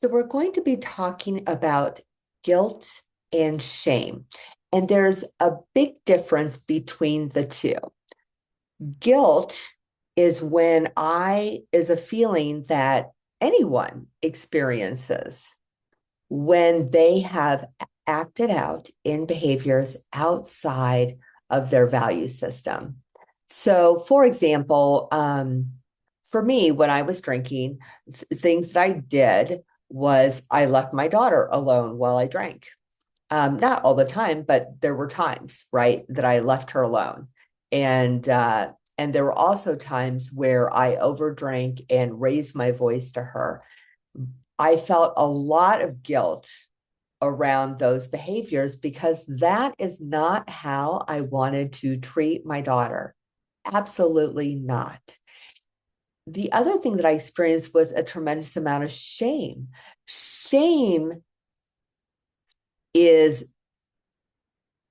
So, we're going to be talking about guilt and shame. And there's a big difference between the two. Guilt is a feeling that anyone experiences when they have acted out in behaviors outside of their value system. So, for example, for me, when I was drinking, things that I did was I left my daughter alone while I drank. Not all the time, but there were times, right, that I left her alone. And there were also times where I overdrank and raised my voice to her. I felt a lot of guilt around those behaviors because that is not how I wanted to treat my daughter. Absolutely not. The other thing that I experienced was a tremendous amount of shame. Shame is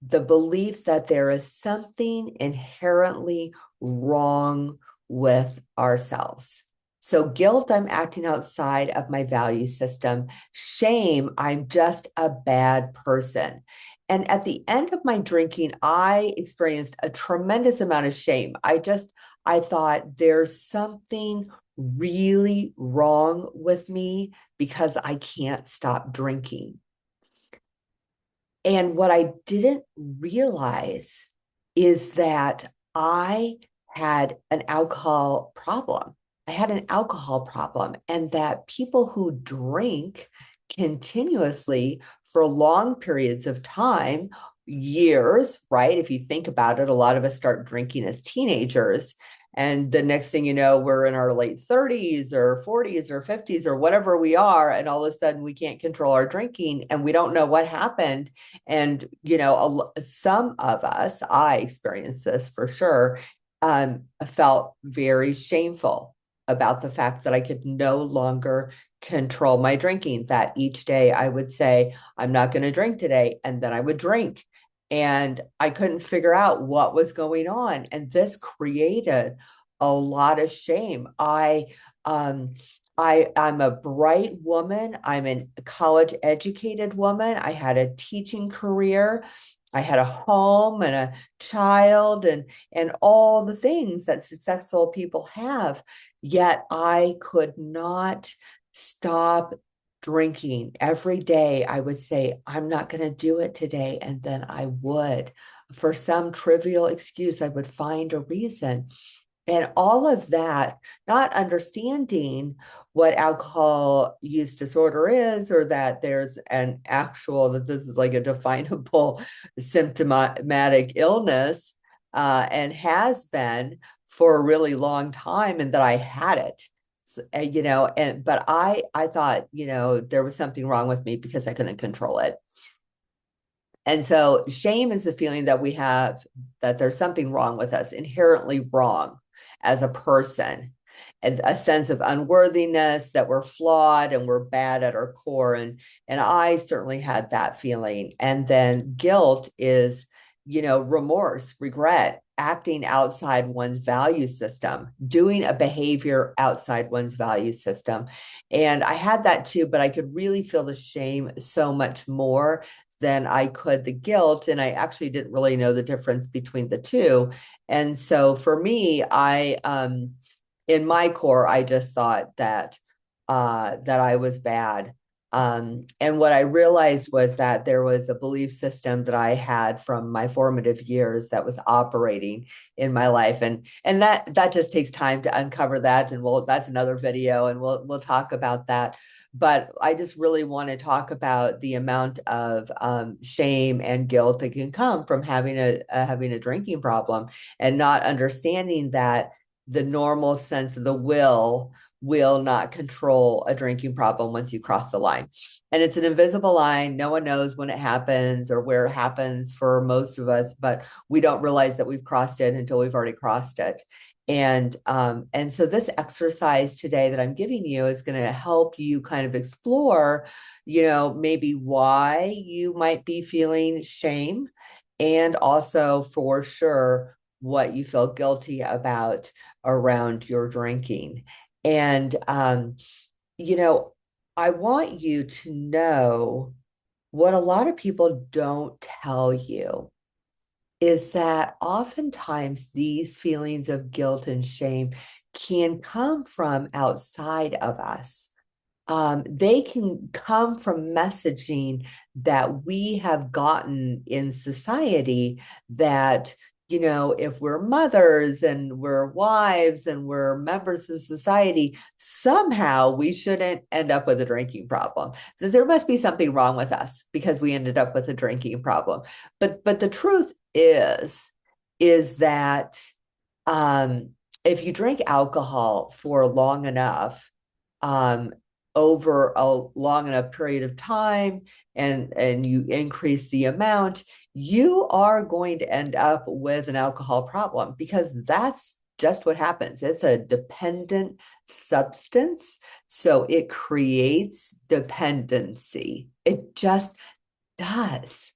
the belief that there is something inherently wrong with ourselves. So, guilt, I'm acting outside of my value system. Shame, I'm just a bad person. And at the end of my drinking, I experienced a tremendous amount of shame. I thought there's something really wrong with me because I can't stop drinking. And what I didn't realize is that I had an alcohol problem. I had an alcohol problem, and that people who drink continuously for long periods of time, years, right? If you think about it, a lot of us start drinking as teenagers. And the next thing you know, we're in our late 30s or 40s or 50s or whatever we are. And all of a sudden, we can't control our drinking and we don't know what happened. And, some of us, I experienced this for sure, felt very shameful about the fact that I could no longer control my drinking, that each day I would say, I'm not going to drink today. And then I would drink. And I couldn't figure out what was going on. And this created a lot of shame. Um, I'm a bright woman. I'm a college educated woman. I had a teaching career. I had a home and a child and all the things that successful people have. Yet I could not stop drinking. Every day I would say, I'm not going to do it today. And then I would. For some trivial excuse, I would find a reason. And all of that, not understanding what alcohol use disorder is, or that there's an actual, that this is like a definable symptomatic illness, and has been for a really long time, and that I had it. But I thought, there was something wrong with me because I couldn't control it. And so shame is the feeling that we have that there's something wrong with us, inherently wrong as a person, and a sense of unworthiness, that we're flawed and we're bad at our core. And I certainly had that feeling. And then guilt is, remorse, regret, acting outside one's value system, doing a behavior outside one's value system. And I had that too, but I could really feel the shame so much more than I could the guilt. And I actually didn't really know the difference between the two. And so for me, in my core, I just thought that I was bad. And what I realized was that there was a belief system that I had from my formative years that was operating in my life. And that just takes time to uncover that. And that's another video, and we'll talk about that. But I just really want to talk about the amount of shame and guilt that can come from having a drinking problem, and not understanding that the normal sense of the will not control a drinking problem once you cross the line. And it's an invisible line. No one knows when it happens or where it happens for most of us, but we don't realize that we've crossed it until we've already crossed it. And so this exercise today that I'm giving you is going to help you kind of explore, maybe why you might be feeling shame, and also for sure what you feel guilty about around your drinking. And you know, I want you to know what a lot of people don't tell you is that oftentimes these feelings of guilt and shame can come from outside of us. They can come from messaging that we have gotten in society that, if we're mothers and we're wives and we're members of society, somehow we shouldn't end up with a drinking problem. So there must be something wrong with us because we ended up with a drinking problem. But the truth is that um, if you drink alcohol for long enough, um, over a long enough period of time and you increase the amount, you are going to end up with an alcohol problem because that's just what happens. It's a dependent substance, so it creates dependency. It just does.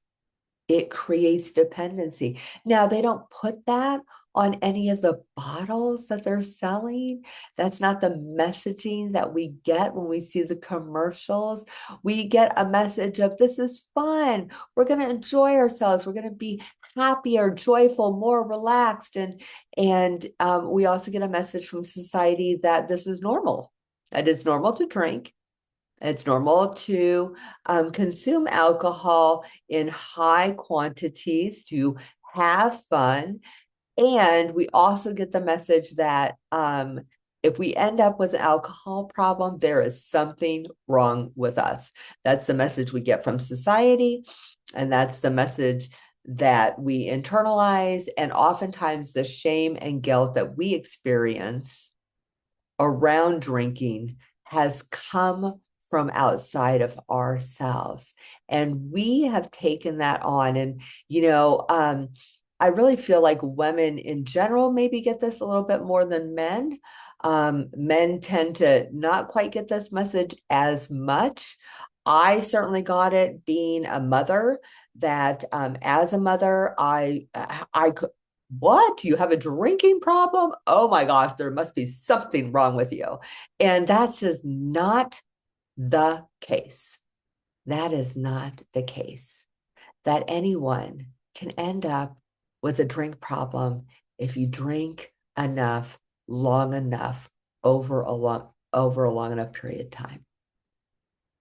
It creates dependency. Now, they don't put that on any of the bottles that they're selling. That's not the messaging that we get when we see the commercials. We get a message of this is fun. We're going to enjoy ourselves. We're going to be happier, joyful, more relaxed. And we also get a message from society that this is normal. It is normal to drink. It's normal to consume alcohol in high quantities to have fun. And we also get the message that if we end up with an alcohol problem, there is something wrong with us. That's the message we get from society. And that's the message that we internalize. And oftentimes, the shame and guilt that we experience around drinking has come from outside of ourselves. And we have taken that on. And, I really feel like women in general maybe get this a little bit more than men. Men tend to not quite get this message as much. I certainly got it being a mother, that as a mother, I could, what? You have a drinking problem? Oh my gosh, there must be something wrong with you. And that's just not the case. That is not the case. That anyone can end up with a drink problem if you drink enough, long enough, over a long enough period of time.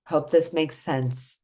Hope this makes sense.